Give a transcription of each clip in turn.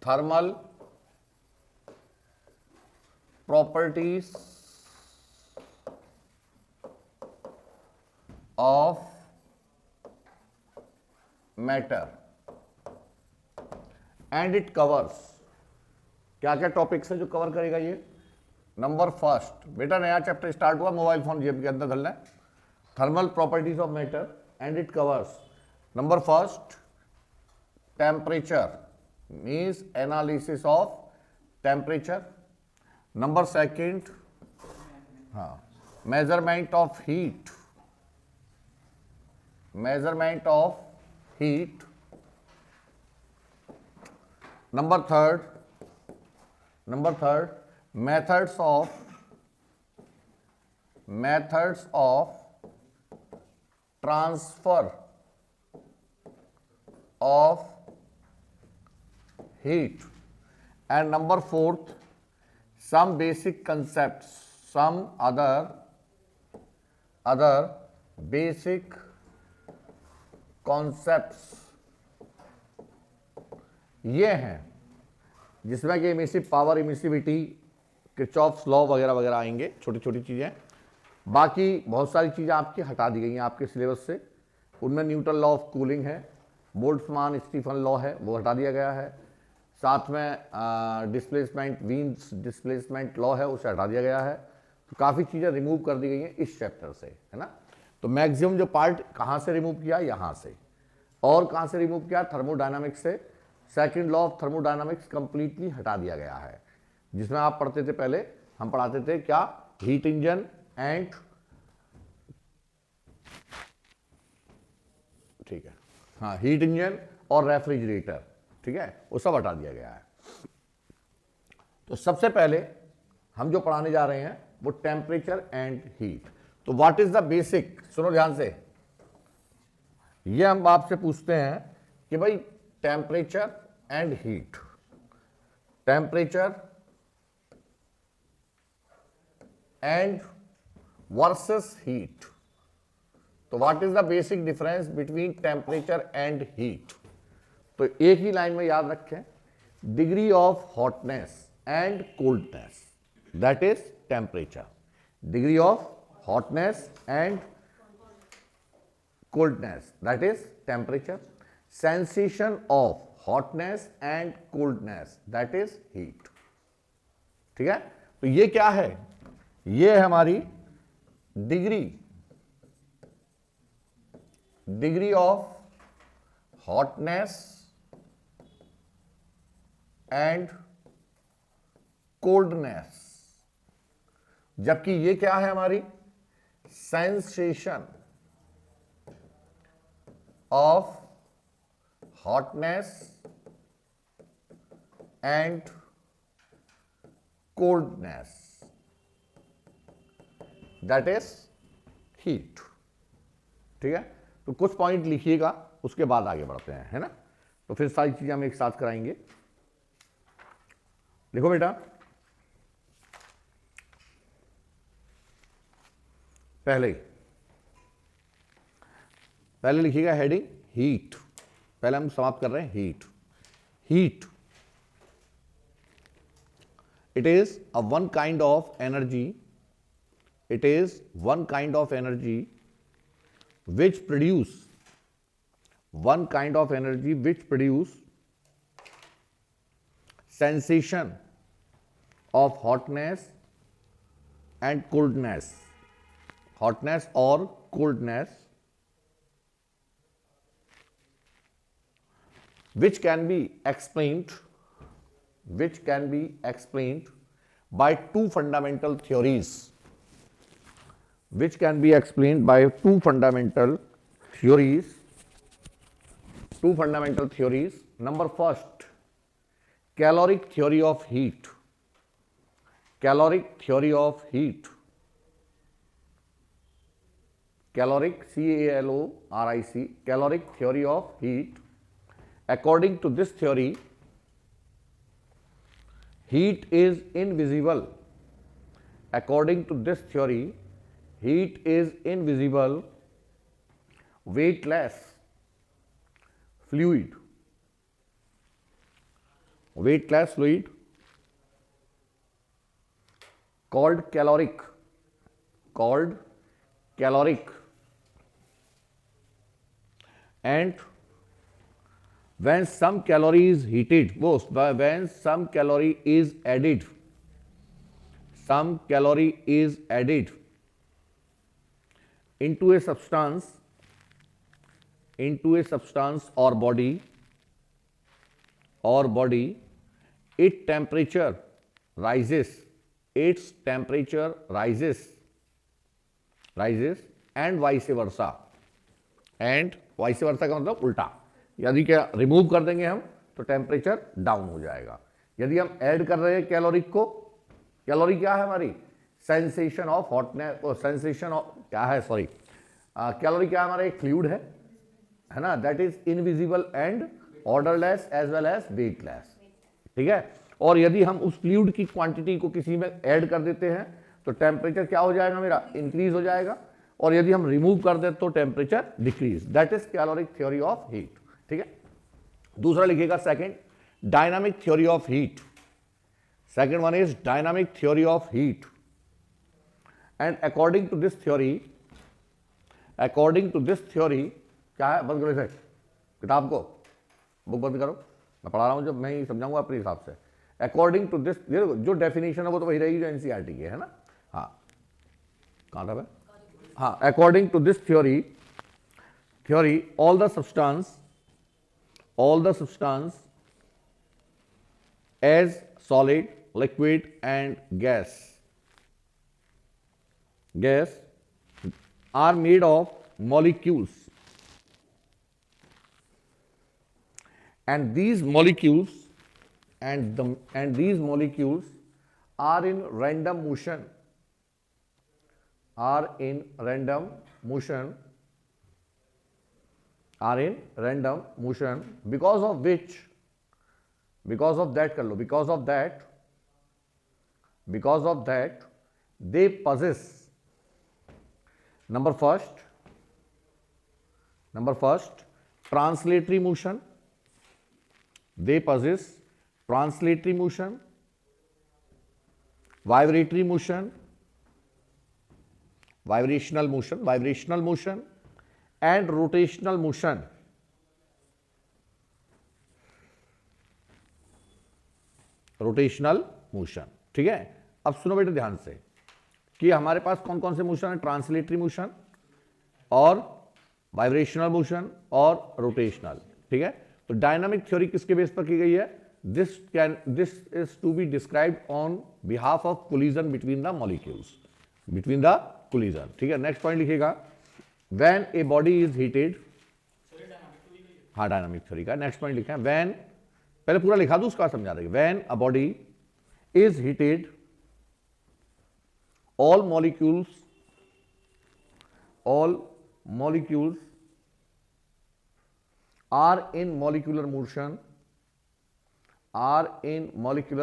Thermal properties of matter and it covers. क्या क्या topics है जो कवर करेगा ये? नंबर फर्स्ट, बेटा नया चैप्टर स्टार्ट हुआ, मोबाइल फोन जेब के अंदर धरना है। Thermal properties of matter and it covers. Number first, temperature means analysis of temperature. Number second, हाँ, measurement of heat, measurement of heat. Number third, methods of transfer of heat. And number fourth, some basic concepts, some other basic concepts ये हैं जिसमें कि emissive power, emissivity, Kirchhoff's law वगैरह वगैरह आएंगे, छोटी छोटी चीज़ें। बाकी बहुत सारी चीज़ें आपकी हटा दी गई हैं आपके सिलेबस से। उनमें न्यूटन लॉ ऑफ कूलिंग है, बोल्ट्जमान स्टीफन लॉ है, वो हटा दिया गया है। साथ में डिस्प्लेसमेंट, वीन्स डिस्प्लेसमेंट लॉ है, उसे हटा दिया गया है। तो काफ़ी चीज़ें रिमूव कर दी गई हैं इस चैप्टर से, है ना। तो मैक्सिमम जो पार्ट कहाँ से रिमूव किया? यहाँ से। और कहाँ से रिमूव किया? थर्मोडायनामिक्स से। Second law of thermodynamics completely हटा दिया गया है, जिसमें आप पढ़ते थे पहले, हम पढ़ाते थे क्या? हीट इंजन एंड, ठीक है, हाँ, हीट इंजन और रेफ्रिजरेटर, ठीक है, वो सब हटा दिया गया है। तो सबसे पहले हम जो पढ़ाने जा रहे हैं वो टेम्परेचर एंड हीट। तो व्हाट इज द बेसिक, सुनो ध्यान से, ये हम आपसे पूछते हैं कि भाई temperature and heat, temperature and versus heat. तो what is the basic difference between temperature and heat? तो एक ही लाइन में याद रखें, degree of hotness and coldness, that is temperature. Degree of hotness and coldness, that is temperature. Sensation of hotness and coldness, that is heat. ठीक है, तो ये क्या है? ये है हमारी degree of hotness and coldness, जबकि ये क्या है हमारी? Sensation of hotness and coldness, that is heat. ठीक है, तो कुछ पॉइंट लिखिएगा, उसके बाद आगे बढ़ते हैं, है ना। तो फिर सारी चीजें हम एक साथ कराएंगे। लिखो बेटा, पहले लिखिएगा हेडिंग हीट। पहले हम समाप्त कर रहे हैं heat. Heat, it is a one kind of energy, it is one kind of energy which produce sensation of hotness and coldness, hotness or coldness, which can be explained by two fundamental theories, which can be explained by two fundamental theories. Number first, caloric theory of heat. Caloric, C-A-L-O-R-I-C, caloric theory of heat. According to this theory, heat is invisible. According to this theory, heat is invisible, weightless fluid. weightless fluid called caloric, and when some calorie is heated, when some calorie is added into a substance or body, its temperature rises, and vice versa का मतलब उल्टा। यदि क्या remove कर देंगे हम तो temperature down हो जाएगा। यदि हम ऐड कर रहे हैं कैलोरिक को, कैलोरी क्या है हमारी, sensation of hotness, sensation of क्या है, सॉरी, कैलोरी क्या है हमारा, एक फ्लूइड है ना, that is invisible and orderless as well as weightless, ठीक है। और यदि हम उस फ्लूइड की क्वांटिटी को किसी में ऐड कर देते हैं तो टेम्परेचर क्या हो जाएगा मेरा, इंक्रीज हो जाएगा, और यदि हम रिमूव कर दें तो temperature decrease, that is caloric theory of heat, ठीक है। दूसरा लिखिएगा second, dynamic theory of heat. Second one is dynamic theory of heat, and according to this theory क्या है, बंद करो इसे, किताब को, बुक बंद करो, मैं पढ़ा रहा हूं, जब मैं ही समझाऊंगा अपने हिसाब से। अकॉर्डिंग टू दिस, जो डेफिनेशन है वो तो वही रहेगी जो एनसीईआरटी की है ना। हाँ, कहां था मैं, हाँ, according to this theory all the substance as solid, liquid and gas are made of molecules, and these molecules are in random motion because of that they possess, number first translatory motion, they possess translatory motion, vibrational motion and rotational motion। ठीक है। अब सुनो बेटे ध्यान से कि हमारे पास कौन कौन से मोशन है, ट्रांसलेटरी मोशन और वाइब्रेशनल मोशन और रोटेशनल, ठीक है। तो डायनामिक थ्योरी किसके बेस पर की गई है, this is to be described on behalf of collision between the molecules, ठीक है। नेक्स्ट पॉइंट लिखिएगा, when a body is heated, हाँ डायनामिक थ्योरी का नेक्स्ट पॉइंट लिखा है, व्हेन, पहले पूरा लिखा दूं उसका समझा देंगे, when a body is heated all molecules are in molecular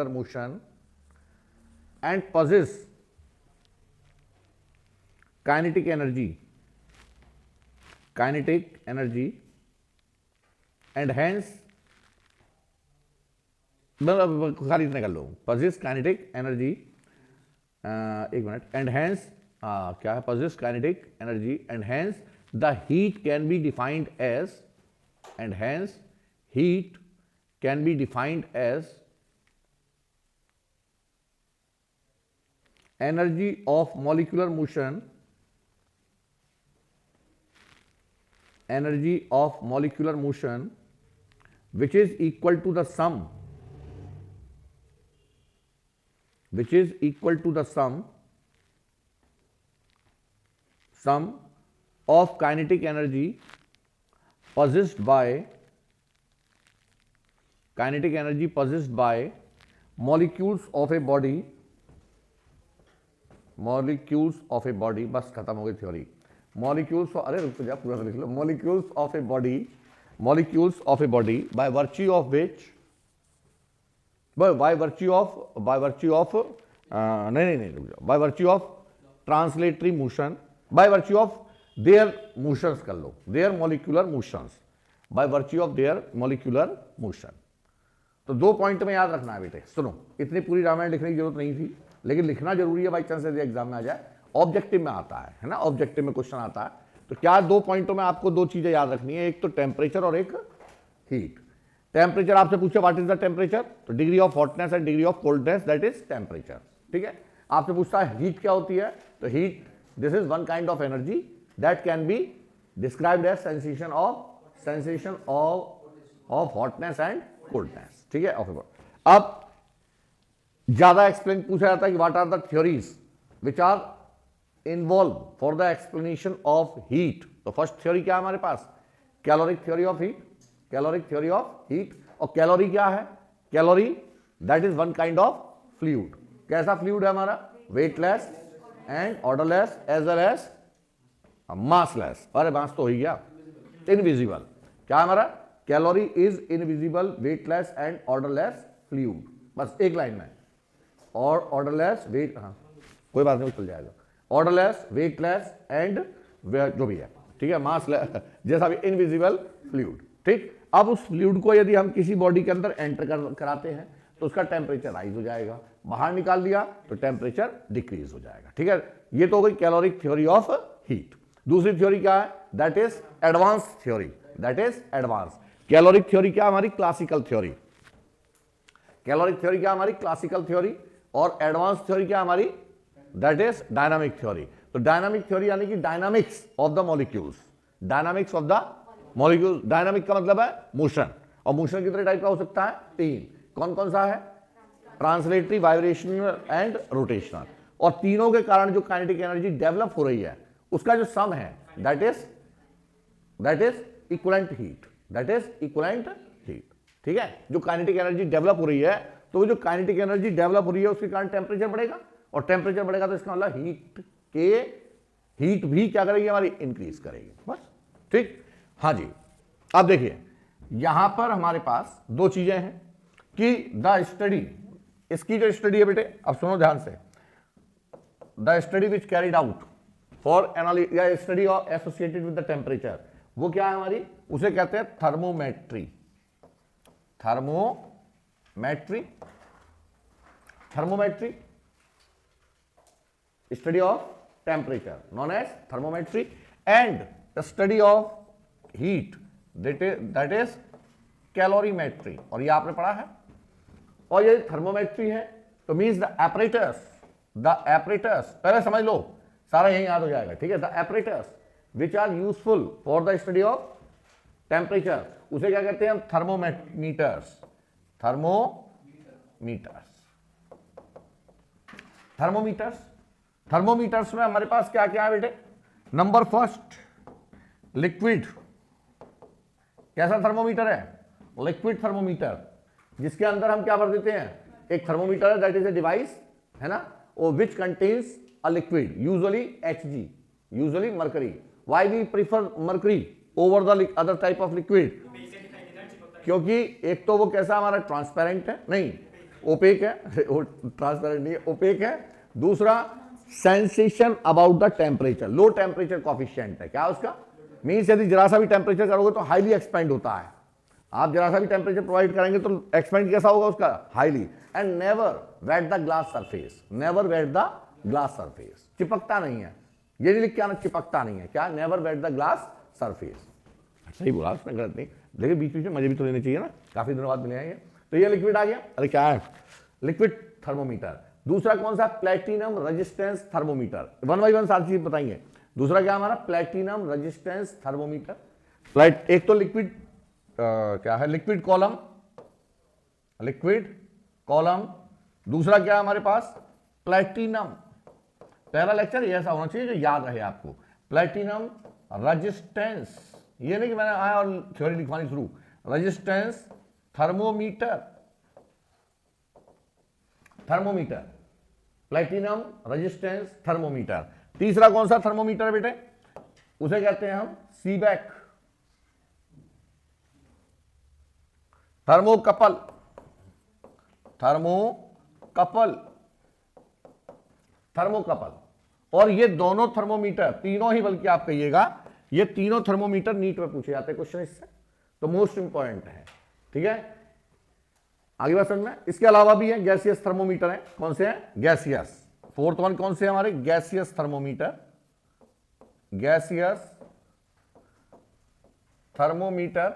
motion and possess kinetic energy and hence, खाली इतने कर लो, possess kinetic energy, एक मिनट, and hence क्या है, possess kinetic energy and hence the heat can be defined as, energy of molecular motion which is equal to the sum of kinetic energy possessed by molecules of a body, बस खत्म हो गई theory. molecules, अरे रुक जा, पूरा लिख लो, molecules of a body by virtue of which, by virtue of translatory motion, by virtue of their motions कर लो, their molecular motions, by virtue of their molecular motion। तो तो 2 पॉइंट में याद रखना है बेटे। सुनो, इतनी पूरी रामायण लिखने की जरूरत नहीं थी, लेकिन लिखना जरूरी है, बाई चांस यदि एग्जाम में आ जाए, ऑब्जेक्टिव में आता है ना, ऑब्जेक्टिव में क्वेश्चन आता है। तो क्या 2 पॉइंटों में आपको 2 चीजें याद रखनी है, एक तो टेम्परेचर और एक हीट। टेम्परेचर आपसे पूछे व्हाट इज द टेम्परेचर, तो degree of hotness and degree of coldness, that is temperature. ठीक है, आपसे पूछता है हीट क्या होती है, तो heat this is one kind of energy that can be described as sensation of hotness and coldness. ठीक है, अब ज्यादा एक्सप्लेन पूछा जाता है कि what are the theories which are involve for the explanation of heat. तो फर्स्ट थ्योरी क्या है हमारे पास, caloric theory of heat, caloric theory of heat. और कैलोरी क्या है, calorie that is one kind of fluid. कैसा फ्लूइड है हमारा, weightless and orderless as well as massless. अरे मास तो हो ही गया, इनविजिबल। क्या हमारा, calorie is invisible, weightless and orderless fluid. बस एक लाइन में, और ऑर्डरलेस वेट, हाँ कोई बात नहीं, चल जाएगा। ऑर्डरलेस, वेटलेस एंड जो भी है, ठीक है, मासलेस, जैसा भी इनविजिबल फ्लूइड। ठीक, अब उस फ्लूइड को यदि हम किसी बॉडी के अंदर एंटर कराते हैं तो उसका टेम्परेचर राइज हो जाएगा, बाहर निकाल दिया तो टेम्परेचर डिक्रीज हो जाएगा। ठीक है, ये तो हो गई कैलोरिक थ्योरी ऑफ हीट। दूसरी थ्योरी क्या है, that is advance theory, that is advance. Caloric theory क्या हमारी, क्लासिकल थ्योरी। कैलोरिक थ्योरी क्या हमारी, क्लासिकल थ्योरी। और एडवांस थ्योरी क्या हमारी, दैट इज डायनामिक थ्योरी। तो डायनामिक थ्योरी यानी कि dynamics of the molecules, dynamics of the molecules. Dynamic का मतलब है मोशन, और मोशन कितने टाइप का हो सकता है, 3। कौन कौन सा है, ट्रांसलेटरी, वाइब्रेशनल एंड रोटेशनल। और तीनों के कारण जो काइनेटिक एनर्जी डेवलप हो रही है उसका जो सम है that is equivalent heat, that is equivalent heat. ठीक है, जो काइनेटिक एनर्जी डेवलप हो रही है, तो वो जो काइनेटिक एनर्जी डेवलप हो रही है उसके कारण टेम्परेचर बढ़ेगा, और टेम्परेचर बढ़ेगा तो इसका मतलब हीट भी क्या करेगी हमारी, इंक्रीज करेगी। बस ठीक, हाँ जी। अब देखिए यहां पर हमारे पास 2 चीजें हैं कि द स्टडी, इसकी जो स्टडी है बेटे, अब सुनो ध्यान से, the study which carried out for analysis या study of associated with the temperature, वो क्या है हमारी, उसे कहते हैं thermometry. Thermometry, thermometry, study of temperature known as thermometry, and the study of heat that is calorimetry. और ये आपने पढ़ा है। और ये थर्मोमेट्री है तो मीन्स द एपरेटस, पहले समझ लो, सारा यही याद हो जाएगा। ठीक है, the apparatus which are useful for the study of temperature, उसे क्या कहते हैं हम, थर्मोमीटर्स। थर्मोमीटर्स में हमारे पास क्या क्या है बेटे, नंबर फर्स्ट लिक्विड। कैसा थर्मोमीटर है, लिक्विड थर्मोमीटर, जिसके अंदर हम क्या भर देते हैं, एक थर्मोमीटर है दैट इज ए डिवाइस, है ना, और which contains a liquid, usually Hg, usually mercury. Why we prefer mercury over the other type of liquid, क्योंकि एक तो वो कैसा हमारा ट्रांसपेरेंट है, नहीं ओपेक है, ट्रांसपेरेंट नहीं है, ओपेक है। दूसरा sensation about the temperature, low temperature coefficient है। क्या उसका मीन्स, यदि जरा सा भी टेम्परेचर करोगे तो हाईली एक्सपेंड होता है। आप जरा सा भी टेम्परेचर प्रोवाइड करेंगे तो एक्सपेंड कैसा होगा उसका, highly. And never wet the glass surface, never wet the glass surface, चिपकता नहीं है, ये नहीं लिख के आना, चिपकता नहीं है। क्या, never wet the glass surface. सही बोला, उसमें गलत नहीं, लेकिन बीच बीच में मजे भी तो लेने चाहिए ना, काफी दिनों बाद मिले हैं ये। तो ये लिक्विड आ गया, अरे क्या है, लिक्विड थर्मोमीटर। दूसरा कौन सा, प्लेटिनम रेजिस्टेंस थर्मोमीटर। 1 बाय 1 सारी चीज बताएंगे। दूसरा क्या हमारा, प्लेटिनम रेजिस्टेंस थर्मोमीटर। एक तो लिक्विड क्या है, लिक्विड कॉलम। दूसरा क्या है हमारे पास, प्लेटिनम। पहला लेक्चर ये ऐसा होना चाहिए जो याद रहे आपको, प्लेटिनम रेजिस्टेंस। ये नहीं कि मैंने आया और थ्योरी लिखवानी शुरू, resistance thermometer, platinum resistance thermometer. तीसरा कौन सा थर्मोमीटर है बेटे, उसे कहते हैं हम सीबेक, थर्मोकपल। और ये दोनों थर्मोमीटर, तीनों ही बल्कि आप कहिएगा, ये तीनों थर्मोमीटर नीट में पूछे जाते हैं क्वेश्चन इससे, तो मोस्ट इंपॉर्टेंट है। ठीक है, आगे बात समझ में। इसके अलावा भी है गैसियस थर्मोमीटर है। कौन से हैं? गैसियस। फोर्थ वन कौन से हमारे? Gaseous thermometer. गैसियस थर्मोमीटर,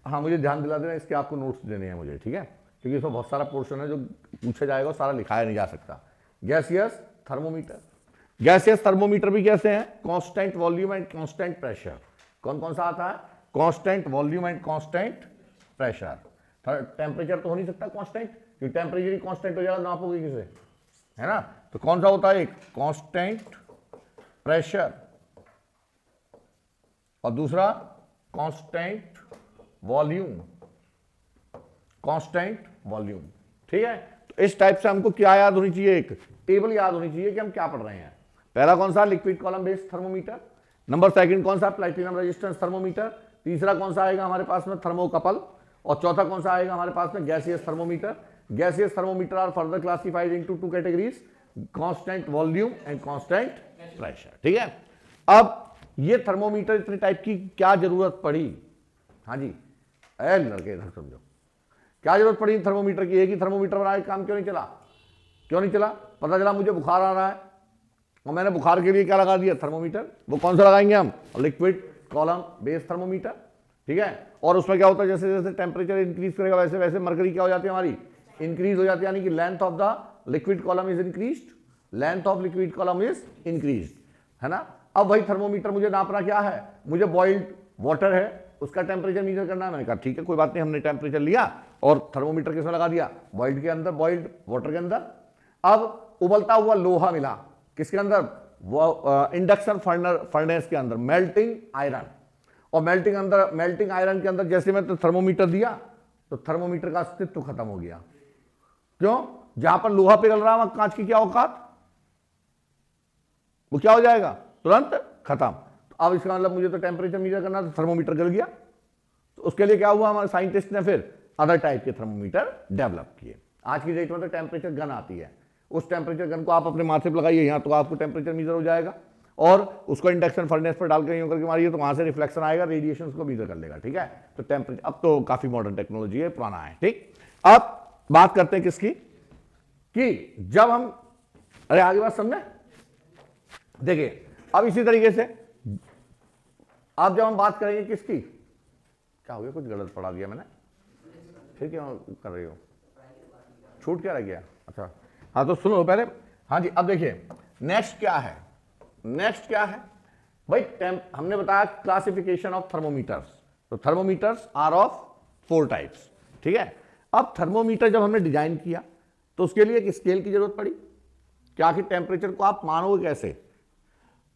हाँ मुझे ध्यान दिला देना, इसके आपको नोट्स देने हैं मुझे, ठीक है, क्योंकि इसमें बहुत सारा पोर्शन है जो पूछा जाएगा, सारा लिखाया नहीं जा सकता। Gaseous thermometer. गैसियस थर्मोमीटर भी कैसे हैं? Constant volume and constant pressure. कौन कौन सा आता है? Constant volume and constant pressure. Temperature तो हो नहीं सकता कांस्टेंट, क्योंकि टेम्परेचर ही कांस्टेंट हो जाएगा, नापोगे किसे, है ना। तो कौन सा होता है? एक कांस्टेंट प्रेशर और दूसरा कांस्टेंट वॉल्यूम। कांस्टेंट वॉल्यूम, ठीक है। तो इस टाइप से हमको क्या याद होनी चाहिए? एक टेबल याद होनी चाहिए कि हम क्या पढ़ रहे हैं। पहला कौन सा? Liquid column based thermometer. Number second कौन सा? Platinum resistance thermometer. तीसरा कौन सा आएगा हमारे पास में? थर्मोकपल। और चौथा कौन सा आएगा हमारे पास में? Gaseous thermometer. Gaseous thermometer are further classified into two categories, constant volume and constant pressure, ठीक है। अब ये थर्मोमीटर इतने टाइप की क्या जरूरत पड़ी? हाँ जी, ऐ लड़के इधर समझो, क्या जरूरत पड़ी थर्मोमीटर की? एक ही थर्मोमीटर बनाया, काम क्यों नहीं चला? क्यों नहीं चला? पता चला मुझे बुखार आ रहा है और मैंने बुखार के लिए क्या लगा दिया? थर्मोमीटर। वो कौन सा लगाएंगे हम? लिक्विड कॉलम बेस्ड थर्मोमीटर, ठीक है। और उसमें क्या होता है? जैसे जैसे टेम्परेचर इंक्रीज करेगा वैसे वैसे मरकरी क्या हो जाती है हमारी? इंक्रीज हो जाती है, यानी कि length of the liquid column is increased. Length of liquid column is increased, है ना। अब वही थर्मोमीटर मुझे नापना क्या है? मुझे बॉइल्ड वाटर है, उसका टेम्परेचर मीजर करना है। मैंने कहा ठीक है कोई बात नहीं, हमने टेम्परेचर लिया और थर्मोमीटर किसमें लगा दिया? बॉइल्ड के अंदर, बॉइल्ड वाटर के अंदर। अब उबलता हुआ लोहा मिला किसके अंदर? वो इंडक्शन फर्नेस के अंदर, मेल्टिंग आयरन। और मेल्टिंग आयरन के अंदर जैसे मैं तो थर्मोमीटर दिया तो थर्मोमीटर का अस्तित्व खत्म हो गया। क्यों? जहां पर लोहा पिघल रहा है वहां कांच की क्या औकात? वो क्या हो जाएगा? तुरंत खत्म। तो अब इसका मतलब मुझे तो टेम्परेचर मीजर करना, तो थर्मोमीटर गल गया। तो उसके लिए क्या हुआ? हमारे साइंटिस्ट ने फिर अदर टाइप के थर्मोमीटर डेवलप किए। आज की डेट में तो टेम्परेचर गन आती है, उस टेम्परेचर गन को आप अपने माथे पर लगाइए यहाँ, तो आपको टेम्परेचर मीजर हो जाएगा। और उसको इंडक्शन फर्नेस पर डाल कर करके मारिए तो वहां से रिफ्लेक्शन आएगा, रेडिएशन उसको मीजर कर लेगा, ठीक है। तो टेम्परेचर अब तो काफी मॉडर्न टेक्नोलॉजी है, पुराना है, ठीक। अब बात करते हैं किसकी? कि जब हम, अरे आगे बात समझे, देखिए अब इसी तरीके से अब जब हम बात करेंगे किसकी, क्या हो गया? कुछ गलत पढ़ा दिया मैंने, फिर क्यों कर रही हो? छूट क्या रह गया? अच्छा हाँ, तो सुनो पहले। हाँ जी, अब देखिए नेक्स्ट क्या है? नेक्स्ट क्या है भाई? हमने बताया क्लासिफिकेशन ऑफ थर्मोमीटर्स। तो थर्मोमीटर्स आर ऑफ 4 टाइप्स, ठीक है। अब थर्मोमीटर जब हमने डिजाइन किया तो उसके लिए एक स्केल की जरूरत पड़ी, क्या कि टेम्परेचर को आप मानोगे कैसे?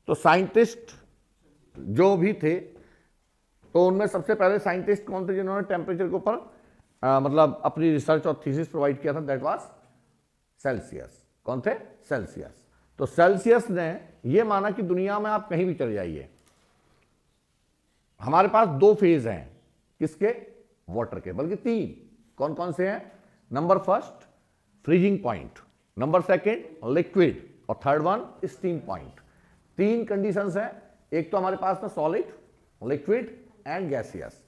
तो साइंटिस्ट जो भी थे, तो उनमें सबसे पहले साइंटिस्ट कौन थे जिन्होंने टेम्परेचर के ऊपर मतलब अपनी रिसर्च और थीसिस प्रोवाइड किया था? That was Celsius. कौन थे? सेल्सियस। तो सेल्सियस ने यह माना कि दुनिया में आप कहीं भी चले जाइए, हमारे पास 2 फेज हैं। किसके? वाटर के, बल्कि 3। कौन कौन से हैं? Number first freezing point, number second liquid, और third one steam point. 3 conditions हैं। एक तो हमारे पास में सॉलिड, लिक्विड एंड गैसियस।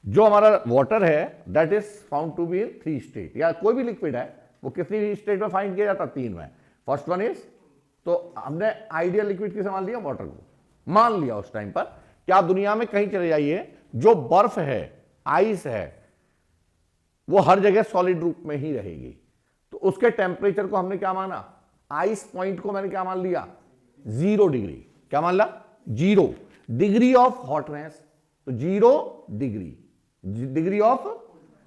जो हमारा वाटर है that is found to be in 3 state, या कोई भी लिक्विड है वो कितनी स्टेट में फाइंड किया जाता? 3 में। फर्स्ट वन इज, तो हमने आइडियल लिक्विड किसे मान लिया? वाटर को मान लिया उस टाइम पर। क्या दुनिया में कहीं चले जाइए, जो बर्फ है, आइस है, वो हर जगह सॉलिड रूप में ही रहेगी। तो उसके टेम्परेचर को हमने क्या माना? आइस पॉइंट को मैंने क्या मान लिया? 0 डिग्री। क्या मान ला? 0 डिग्री ऑफ हॉटनेस। तो 0 डिग्री ऑफ,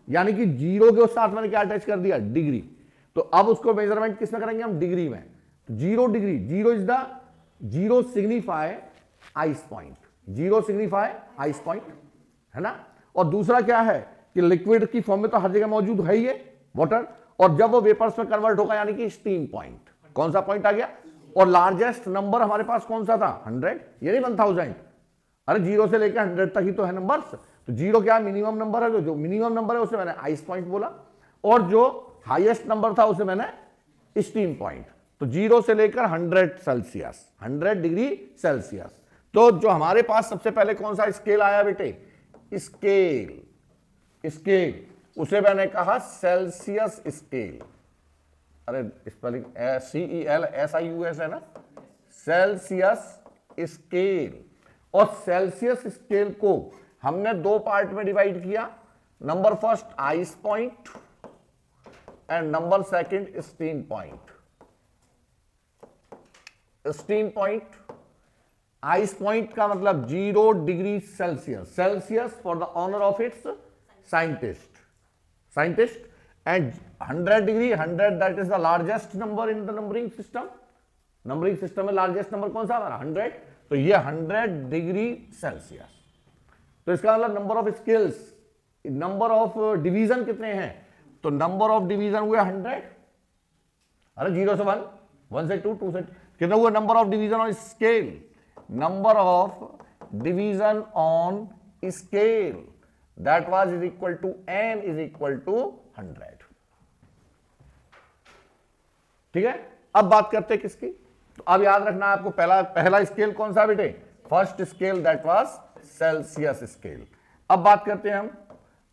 यानी कि 0 के साथ मैंने क्या अटैच कर दिया? डिग्री। तो अब उसको मेजरमेंट किसमें करेंगे हम? डिग्री में। तो 0 degree, 0 is the 0 signify ice point, 0 signify ice point, है ना। और दूसरा क्या है कि लिक्विड की फॉर्म में तो हर जगह मौजूद है ही है वाटर, और जब वो वेपर्स में कन्वर्ट होगा यानी कि स्टीम पॉइंट। कौन सा पॉइंट आ गया? और लार्जेस्ट नंबर हमारे पास कौन सा था? 100, ये नहीं 1000। अरे 0 से लेकर 100 तक ही तो है नंबर्स। तो 0 क्या मिनिमम नंबर है? जो मिनिमम नंबर है उसे मैंने आइस पॉइंट बोला, और जो हाईएस्ट नंबर था उसे मैंने स्टीम पॉइंट। तो 0 से लेकर 100 सेल्सियस, 100 डिग्री सेल्सियस। तो जो हमारे पास सबसे पहले कौन सा स्केल आया बेटे? स्केल। उसे मैंने कहा सेल्सियस स्केल। अरे स्पेलिंग CELSIUS है ना, सेल्सियस स्केल। और सेल्सियस स्केल को हमने दो पार्ट में डिवाइड किया, number first ice point and number second steam point. Steam point, ice point का मतलब 0 degree Celsius, Celsius for the honour of its scientist and 100 degree, 100 that is the largest number in the numbering system. Numbering system में largest number कौन सा हमारा 100, तो ये 100 degree Celsius. तो इसका मतलब number of scales, number of division कितने हैं, तो नंबर ऑफ डिवीजन हुए 100। अरे 0 से 1, 1 से 2, 2 से कितना हुआ number of division on scale, number of division on scale that was is equal to n is equal to 100। ठीक है, अब बात करते हैं किसकी, तो अब याद रखना आपको पहला स्केल कौन सा बेटे, first scale that was Celsius scale. अब बात करते हैं हम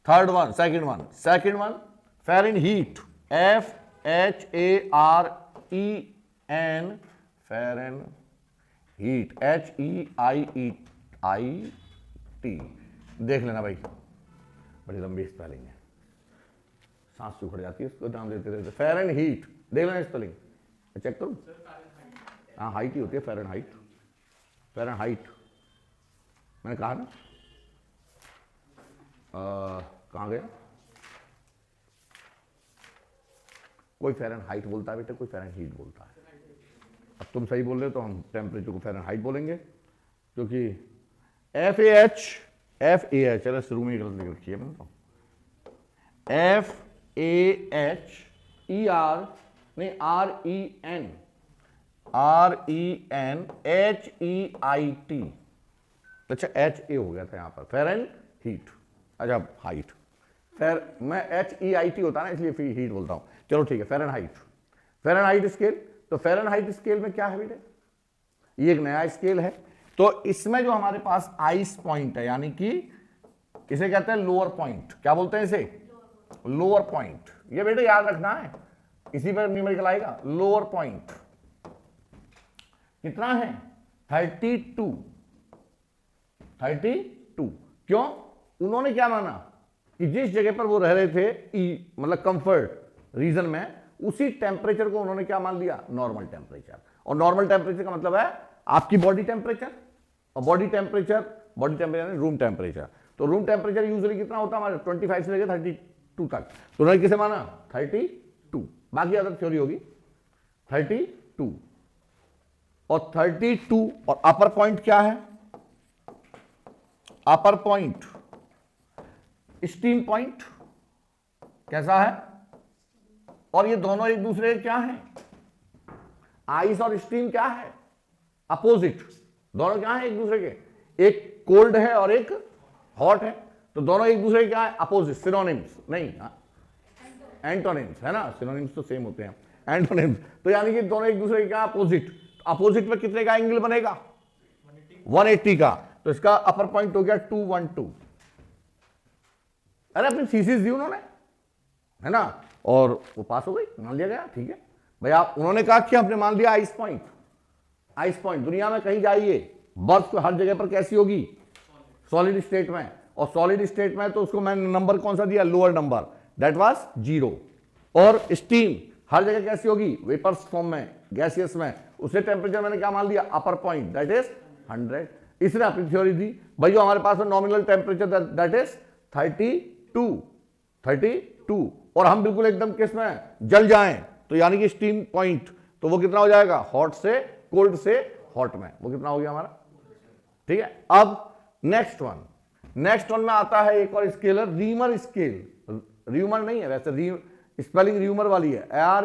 third one, second one Fahrenheit, FHAREN, Fahrenheit, HEIT। देख लेना भाई, बड़ी लंबी स्पेलिंग है, सांस सुखड़ जाती है उसको नाम देते रहते। फ़ारेनहीट देख लेना स्पेलिंग, चेक करूं, हाँ हाइट ही होती है फ़ारेनहाइट, फ़ारेनहाइट मैंने कहा ना। कहाँ गया, कोई फ़ारेनहाइट बोलता है बेटे, कोई फ़ारेनहीट बोलता है। अब तुम सही बोल रहे हो तो हम टेम्परेचर को फ़ारेनहाइट बोलेंगे, क्योंकि FAH अरे शुरू में गलत लिख रखी है मैंने तो, FAHER नहीं RENHEIT, अच्छा HA हो गया था यहाँ पर, फ़ारेनहीट। अच्छा हाइट, मैं HEIT होता ना इसलिए फिर हीट बोलता हूँ, चलो ठीक है। फ़ारेनहाइट स्केल, तो फ़ारेनहाइट स्केल में क्या है बेटे, ये एक नया स्केल है। तो इसमें जो हमारे पास आइस पॉइंट है, यानी कि इसे कहते हैं लोअर पॉइंट, क्या बोलते हैं इसे, लोअर पॉइंट। ये बेटे याद रखना है, इसी पर न्यूमेरिकल आएगा। लोअर पॉइंट कितना है, 32। क्यों, उन्होंने क्या माना कि जिस जगह पर वो रह रहे थे मतलब कंफर्ट रीजन में, उसी टेम्परेचर को उन्होंने क्या मान लिया, नॉर्मल टेम्परेचर। और नॉर्मल टेम्परेचर का मतलब है आपकी बॉडी टेम्परेचर, और बॉडी टेम्परेचर रूम टेम्परेचर। तो रूम टेम्परेचर यूजुअली कितना होता है हमारे 25 से लेकर 32 तक, तो उन्होंने किसे माना 32। बाकी अदर थ्योरी होगी 32 और 32। और अपर पॉइंट क्या है, अपर पॉइंट स्टीम पॉइंट कैसा है, और ये दोनों एक दूसरे क्या है, आइस और स्टीम क्या है, अपोजिट। दोनों क्या है एक दूसरे के, एक कोल्ड है और एक हॉट है, तो दोनों एक दूसरे के क्या है, अपोजिट, सिनोनिम्स नहीं, एंटोनिम्स है ना, सिनोनिम्स तो सेम होते हैं, एंटोनिम्स। तो यानी कि दोनों एक दूसरे के क्या, अपोजिट। अपोजिट में कितने का एंगल बनेगा, 180 का। तो इसका अपर पॉइंट हो गया 212। अरे अपनी थीसिस दी उन्होंने, है ना, और वो पास हो गई, मान लिया गया, ठीक है भैया। उन्होंने कहा कि हमने मान लिया आइस पॉइंट। आइस पॉइंट दुनिया में कहीं जाइए, बर्फ को हर जगह पर कैसी होगी, सॉलिड स्टेट में, और सॉलिड स्टेट में तो उसको मैंने नंबर कौन सा दिया, लोअर नंबर, दैट वाज 0। और स्टीम हर जगह कैसी होगी, वेपर्स फॉर्म में, गैसियस में, उससे टेम्परेचर मैंने क्या मान लिया, अपर पॉइंट दैट इज 100। इसने अपनी थ्योरी दी भाई, जो हमारे पास में नॉमिनल टेम्परेचर दैट इज 32, और हम बिल्कुल एकदम किस में जल जाएं, तो यानी कि स्टीम पॉइंट, तो वो कितना हो जाएगा, हॉट से कोल्ड से हॉट में, वो कितना हो गया हमारा, ठीक है। अब नेक्स्ट वन में आता है एक और स्केलर, रीमर स्केल। र्यूमर नहीं है वैसे, स्पेलिंग र्यूमर वाली है, REAUMER,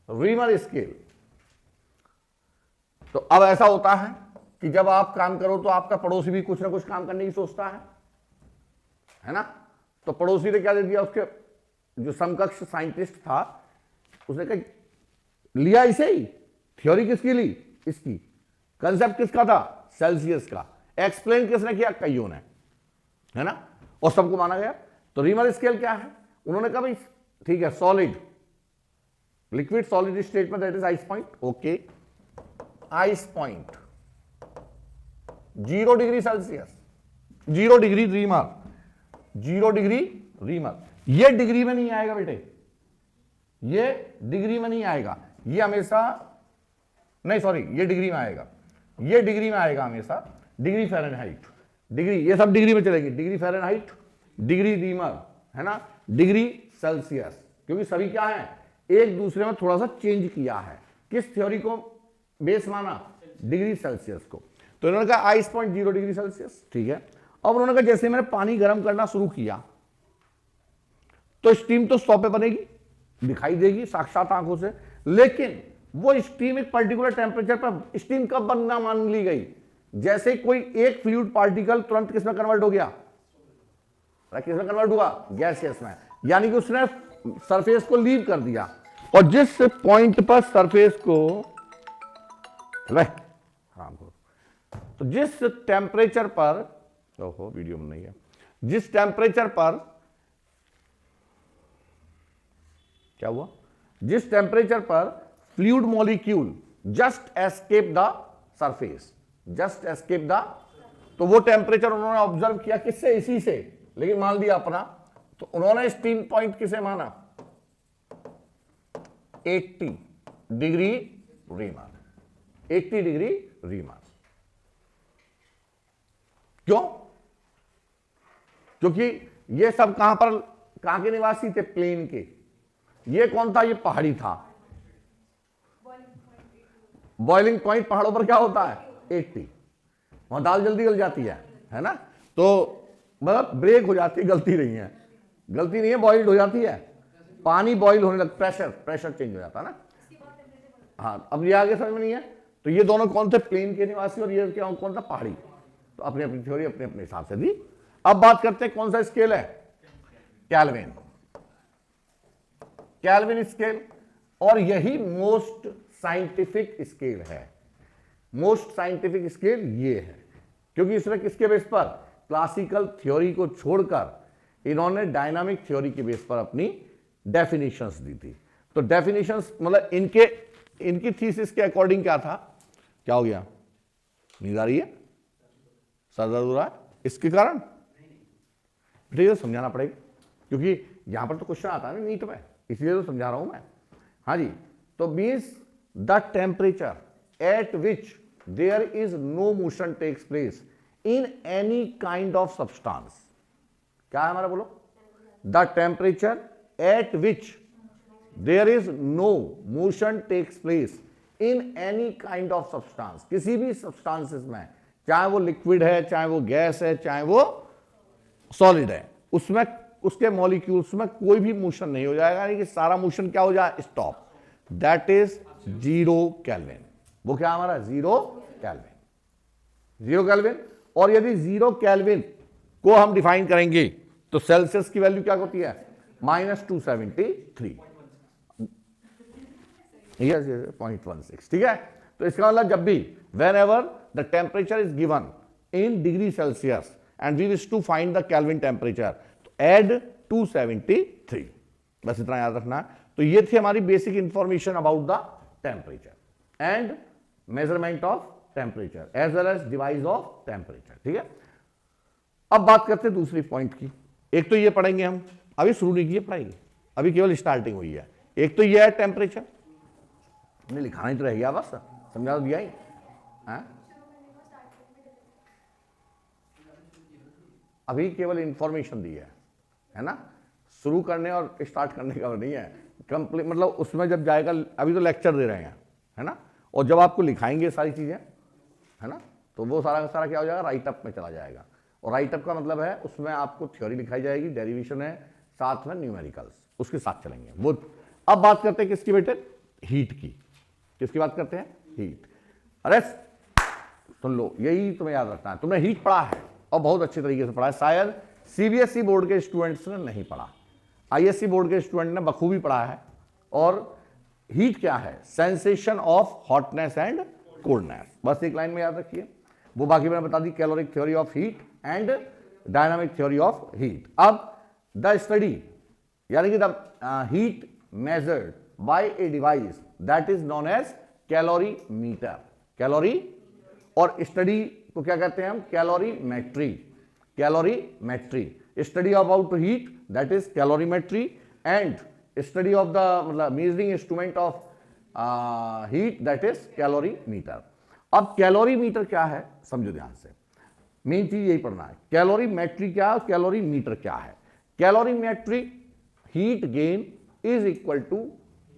रीमर स्केल। तो अब ऐसा होता है कि जब आप काम करो तो आपका पड़ोसी भी कुछ ना कुछ काम करने की सोचता है ना। तो पड़ोसी ने क्या दे दिया, उसके जो समकक्ष साइंटिस्ट था, उसने कहा लिया इसे ही थ्योरी किसकी ली? इसकी। कंसेप्ट किसका था? सेल्सियस का। एक्सप्लेन किसने किया? कईयों ने, है ना, और सबको माना गया। तो रीमर स्केल क्या है? उन्होंने कहा भाई ठीक है, सॉलिड, लिक्विड सॉलिड स्टेट में that is ice point. Okay, ice point 0 degree Celsius, 0 degree reamer, 0 degree reamer. ये डिग्री में नहीं आएगा बेटे, ये डिग्री में नहीं आएगा, ये हमेशा नहीं, सॉरी, ये डिग्री में आएगा, ये डिग्री में आएगा हमेशा। डिग्री फ़ारेनहाइट, डिग्री, ये सब डिग्री में चलेगी। डिग्री फ़ारेनहाइट, डिग्री रीमर, है ना, डिग्री सेल्सियस, क्योंकि सभी क्या है, एक दूसरे में थोड़ा सा चेंज किया है। किस थ्योरी को बेस माना? डिग्री सेल्सियस को। तो इन्होंने कहा आइस पॉइंट 0 डिग्री सेल्सियस, ठीक है। अब उन्होंने कहा जैसे मैंने पानी गर्म करना शुरू किया तो स्टीम तो 100 पे बनेगी, दिखाई देगी साक्षात आंखों से, लेकिन वो स्टीम एक पर्टिकुलर टेम्परेचर पर स्टीम कब बनना मान ली गई? जैसे कोई एक फ्लूइड पार्टिकल तुरंत किसमें कन्वर्ट हो गया? किसमें कन्वर्ट हुआ? गैसियस में। यानी कि उसने सरफेस को लीव कर दिया, और जिस पॉइंट पर सरफेस को आराम करो, तो जिस टेम्परेचर पर, ओहो वीडियो में नहीं है, जिस टेम्परेचर पर क्या हुआ, जिस टेम्परेचर पर fluid molecule just escape the surface, just escape the, तो वो टेम्परेचर उन्होंने ऑब्जर्व किया किससे? इसी से, लेकिन मान लिया अपना। तो उन्होंने स्टीम पॉइंट किसे माना? 80 डिग्री रीमर, 80 डिग्री रीमर। क्यों? क्योंकि ये सब कहां पर, कहां के निवासी थे? प्लेन के। ये कौन था? ये पहाड़ी था। बॉइलिंग पॉइंट पहाड़ों पर क्या होता है? 80। वहां दाल जल्दी गल जाती है ना, तो मतलब ब्रेक हो जाती है, गलती नहीं है, गलती नहीं है, बॉइल्ड हो जाती है, पानी बॉइल होने लगता, प्रेशर चेंज हो जाता है ना। हाँ, अब ये आगे समझ में नहीं है। तो ये दोनों कौन थे? प्लेन के निवासी, और ये क्या कौन था? पहाड़ी। तो अपनी अपनी थ्योरी अपने अपने हिसाब से दी। अब बात करते हैं कौन सा स्केल है? Kelvin, kelvin scale. और यही मोस्ट साइंटिफिक स्केल है, मोस्ट साइंटिफिक स्केल ये है, क्योंकि इसने किसके बेस पर? क्लासिकल थ्योरी को छोड़कर इन्होंने डायनामिक थ्योरी के बेस पर अपनी डेफिनेशंस दी थी। तो डेफिनेशंस मतलब इनकी थीसिस के अकॉर्डिंग क्या था? क्या हो गया? नींद आ रही है? सर दर्द हो रहा है? इसके कारण ठीक है, समझाना पड़ेगा, क्योंकि यहां पर तो क्वेश्चन आता है ना नीट में, इसलिए तो समझा रहा हूं मैं। हाँ जी, तो means the temperature at which there is no motion takes place in any kind of substance. क्या है हमारा? बोलो। The temperature at which there is no motion takes place in any kind of substance, किसी भी substances में, चाहे वो liquid है, चाहे वो गैस है, चाहे वो सॉलिड है, उसमें उसके मॉलिक्यूल्स में कोई भी मोशन नहीं हो जाएगा, यानी कि सारा मोशन क्या हो जाए? स्टॉप। That is 0 kelvin. वो क्या हमारा? 0 केल्विन, 0 केल्विन। और यदि 0 केल्विन को हम डिफाइन करेंगे तो सेल्सियस की वैल्यू क्या होती है? -273, 0.16, ठीक है। तो इसका मतलब जब भी whenever the temperature is given in degree Celsius and we wish to find the Kelvin temperature, तो एड 273, बस इतना याद रखना है। तो ये थी हमारी basic information about the temperature and measurement of temperature as well as device of temperature, ठीक है। अब बात करते हैं दूसरी पॉइंट की। एक तो ये पढ़ेंगे हम, अभी शुरू नहीं किए पढ़ाई, अभी केवल स्टार्टिंग हुई है। एक तो ये है टेम्परेचर, हमने लिखाना ही तो रह गया, बस समझा तो दिया ही है? अभी केवल इंफॉर्मेशन दी है ना, शुरू करने और स्टार्ट करने का नहीं है कंप्लीट, मतलब उसमें जब जाएगा, अभी तो लेक्चर दे रहे हैं, है ना, और जब आपको लिखाएंगे सारी चीजें, है ना, तो वो सारा का सारा क्या हो जाएगा? राइटअप में चला जाएगा। और राइटअप का मतलब है उसमें आपको थ्योरी लिखाई जाएगी, डेरिवेशन है, साथ में न्यूमेरिकल्स उसके साथ चलेंगे वो। अब बात करते हैं किसकी बेटे? हीट की। किसकी बात करते हैं? हीट। अरे सुन लो, यही तुम्हें याद रखना है। तुमने हीट पढ़ा है और बहुत अच्छे तरीके से पढ़ा है, शायद सीबीएसई बोर्ड के स्टूडेंट्स ने नहीं पढ़ा, आईएससी बोर्ड के स्टूडेंट ने बखूबी पढ़ा है। और हीट क्या है? Sensation of hotness and coldness. बस एक लाइन में याद रखिए, वो बाकी मैंने बता दी, caloric theory of heat and dynamic theory of heat. अब द स्टडी यानी कि the heat measured by a device that is known as calorimeter. Calorie और स्टडी को क्या कहते हैं हम? Calorimetry. Calorimetry, study about heat that is calorimetry, and study of the मतलब measuring instrument of heat that is calorimeter. अब calorimeter क्या है समझो ध्यान से, मेन चीज यही पढ़ना है। कैलोरीमेट्री क्या है, कैलोरीमीटर क्या है? Calorimetry, heat gain is equal to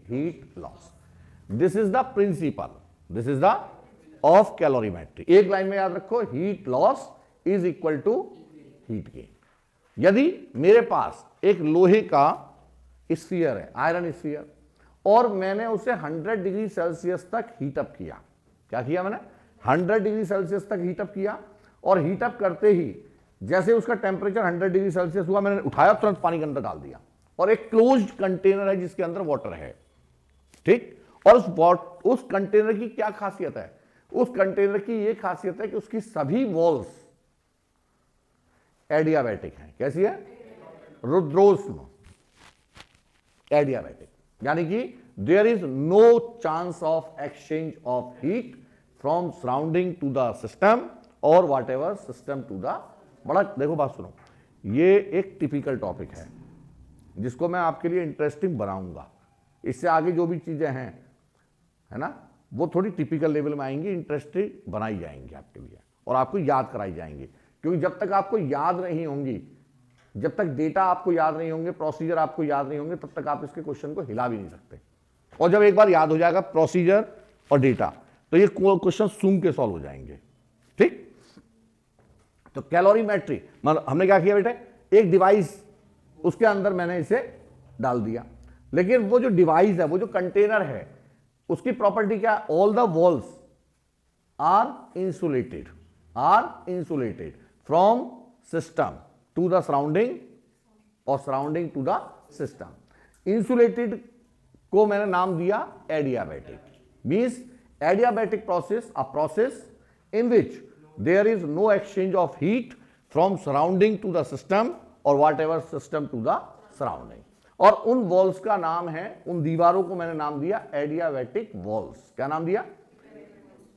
heat loss. This is the principle, this is the of calorimetry. एक लाइन में याद रखो, heat loss is equal to heat gain. यदि मेरे पास एक लोहे का स्फीयर है, आयरन स्फीयर, और मैंने उसे 100 डिग्री सेल्सियस तक हीटअप किया। क्या किया मैंने? 100 डिग्री सेल्सियस तक हीटअप किया, और हीटअप करते ही जैसे उसका टेम्परेचर 100 डिग्री सेल्सियस हुआ, मैंने उठाया तुरंत पानी के अंदर डाल दिया, और एक क्लोज्ड कंटेनर है जिसके अंदर वाटर है, ठीक। और उस कंटेनर की क्या खासियत है? उस कंटेनर की यह खासियत है कि उसकी सभी वॉल्स एडियाबैटिक हैं। कैसी है? रुद्रोष्म एडियाबैटिक, यानी कि there is no chance of exchange of heat from surrounding to the system और whatever system to the. बड़ा देखो बात सुनो, ये एक टिपिकल टॉपिक है जिसको मैं आपके लिए इंटरेस्टिंग बनाऊंगा। इससे आगे जो भी चीजें हैं, है ना, वो थोड़ी टिपिकल लेवल में आएंगी, इंटरेस्टिंग बनाई जाएंगी आपके लिए, और आपको याद कराई जाएंगी। क्योंकि जब तक आपको याद नहीं होंगी, जब तक डेटा आपको याद नहीं होंगे, प्रोसीजर आपको याद नहीं होंगे, तब तक आप इसके क्वेश्चन को हिला भी नहीं सकते। और जब एक बार याद हो जाएगा प्रोसीजर और डेटा, तो ये क्वेश्चन सूंघ के सॉल्व हो जाएंगे, ठीक। तो कैलोरीमेट्री मतलब हमने क्या किया बेटे, एक डिवाइस, उसके अंदर मैंने इसे डाल दिया, लेकिन वो जो डिवाइस है, वो जो कंटेनर है, उसकी प्रॉपर्टी क्या? All the walls are insulated from system to the surrounding और surrounding to the system. Insulated को मैंने नाम दिया adiabatic. Means adiabatic process, a process in which there is no exchange of heat from surrounding to the system और whatever system to the surrounding. और उन walls का नाम है, उन दीवारों को मैंने नाम दिया एडियाबैटिक वॉल्स। क्या नाम दिया?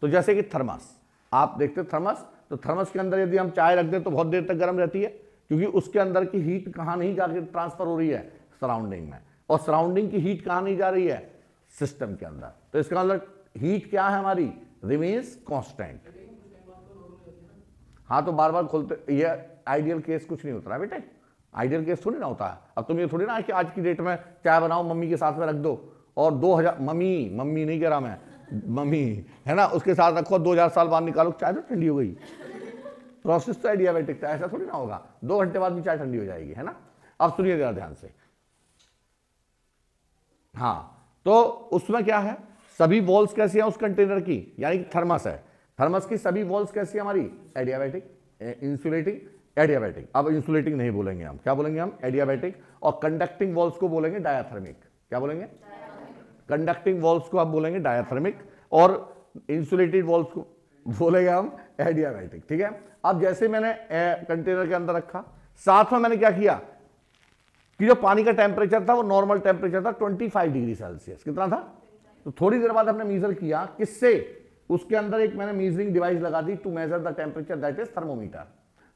तो जैसे कि थर्मस, आप देखते थर्मस, तो थर्मस के अंदर यदि हम चाय रख दें तो बहुत देर तक गर्म रहती है, क्योंकि उसके अंदर की हीट कहां नहीं जाके ट्रांसफर हो रही है? सराउंडिंग में। और सराउंडिंग की हीट कहां नहीं जा रही है? सिस्टम के अंदर। तो इसका मतलब हीट क्या है हमारी? Remains constant. हाँ, तो बार बार खोलते, ये आइडियल केस कुछ नहीं होता है बेटे, आइडियल केस थोड़ी ना होता है। अब तुम ये थोड़ी ना कि आज की डेट में चाय बनाओ, मम्मी के साथ में रख दो, और 2000 मम्मी नहीं कह रहा मैं, मम्मी है ना, उसके साथ रखो, 2000 साल बाद निकालो, चाय तो ठंडी हो गई। प्रोसेस तो एडियाबैटिक था, ऐसा थोड़ी ना होगा, 2 घंटे बाद भी चाय ठंडी हो जाएगी, है ना। अब सुनिए जरा ध्यान से। हाँ, तो उसमें क्या है, सभी वॉल्स कैसी हैं उस कंटेनर की, यानी कि थर्मस है, थर्मस की सभी वॉल्स कैसी है हमारी? Adiabatic, insulating, adiabatic. अब इंसुलेटिंग नहीं बोलेंगे हम, क्या बोलेंगे हम? एडियाबैटिक। और कंडक्टिंग वॉल्स को बोलेंगे डायाथर्मिक। क्या बोलेंगे? कंडक्टिंग वॉल्स को आप बोलेंगे डायाथर्मिक, और इंसुलेटेड वॉल्स को बोलेंगे हम एडियाबैटिक, ठीक है। अब जैसे मैंने कंटेनर के अंदर रखा, साथ में मैंने क्या किया कि जो पानी का टेम्परेचर था वो नॉर्मल टेम्परेचर था 25 डिग्री सेल्सियस। कितना था? तो थोड़ी देर बाद हमने मेजर किया, किससे? उसके अंदर एक मैंने मेजरिंग डिवाइस लगा दी to measure the temperature, that is thermometer.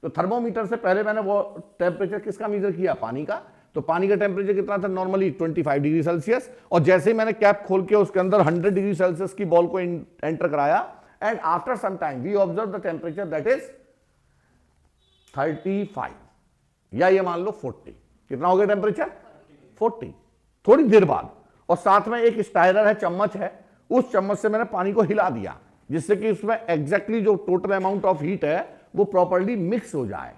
तो थर्मोमीटर से पहले मैंने वो टेम्परेचर किसका मेजर किया? पानी का। तो पानी का टेम्परेचर कितना था नॉर्मली? 25 degree Celsius. और जैसे ही मैंने कैप खोल के उसके अंदर 100 डिग्री सेल्सियस की बॉल को एंटर कराया, and after some time we observe the temperature that is 35, या ये मान लो 40। कितना हो गया टेम्परेचर? 40। थोड़ी देर बाद, और साथ में एक स्टायरर है, चम्मच है, उस चम्मच से मैंने पानी को हिला दिया, जिससे कि उसमें एग्जैक्टली जो टोटल अमाउंट ऑफ हीट है वो प्रॉपर्ली मिक्स हो जाए,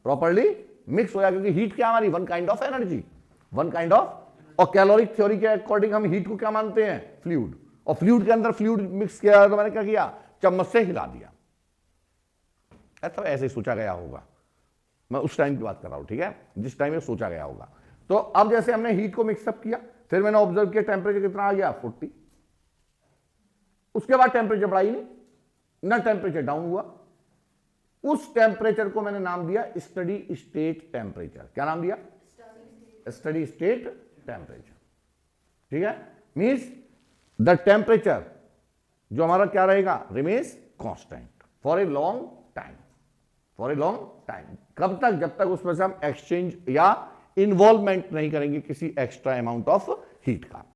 प्रॉपर्ली मिक्स हो जाए। क्योंकि हीट क्या हमारी? One kind of energy, one kind of. और कैलोरिक थ्योरी के अकॉर्डिंग हम हीट को क्या मानते हैं? फ्लूइड। और फ्लूइड के अंदर फ्लूइड मिक्स किया, तो मैंने क्या किया? चम्मच से हिला दिया। ऐसे ही सोचा गया होगा, मैं उस टाइम की बात कर रहा हूं, ठीक है, जिस टाइम में सोचा गया होगा। तो अब जैसे हमने हीट को मिक्सअप किया, फिर मैंने ऑब्जर्व किया टेम्परेचर कितना आ गया 40, उसके बाद टेम्परेचर बढ़ा ही नहीं, ना टेम्परेचर डाउन हुआ। उस टेम्परेचर को मैंने नाम दिया स्टडी स्टेट टेम्परेचर। क्या नाम दिया? Steady state temperature. ठीक है, मीन्स द टेम्परेचर जो हमारा क्या रहेगा, remains constant for a long time, for a long time. कब तक? जब तक उसमें से हम एक्सचेंज या इन्वॉल्वमेंट नहीं करेंगे किसी एक्स्ट्रा अमाउंट ऑफ हीट का।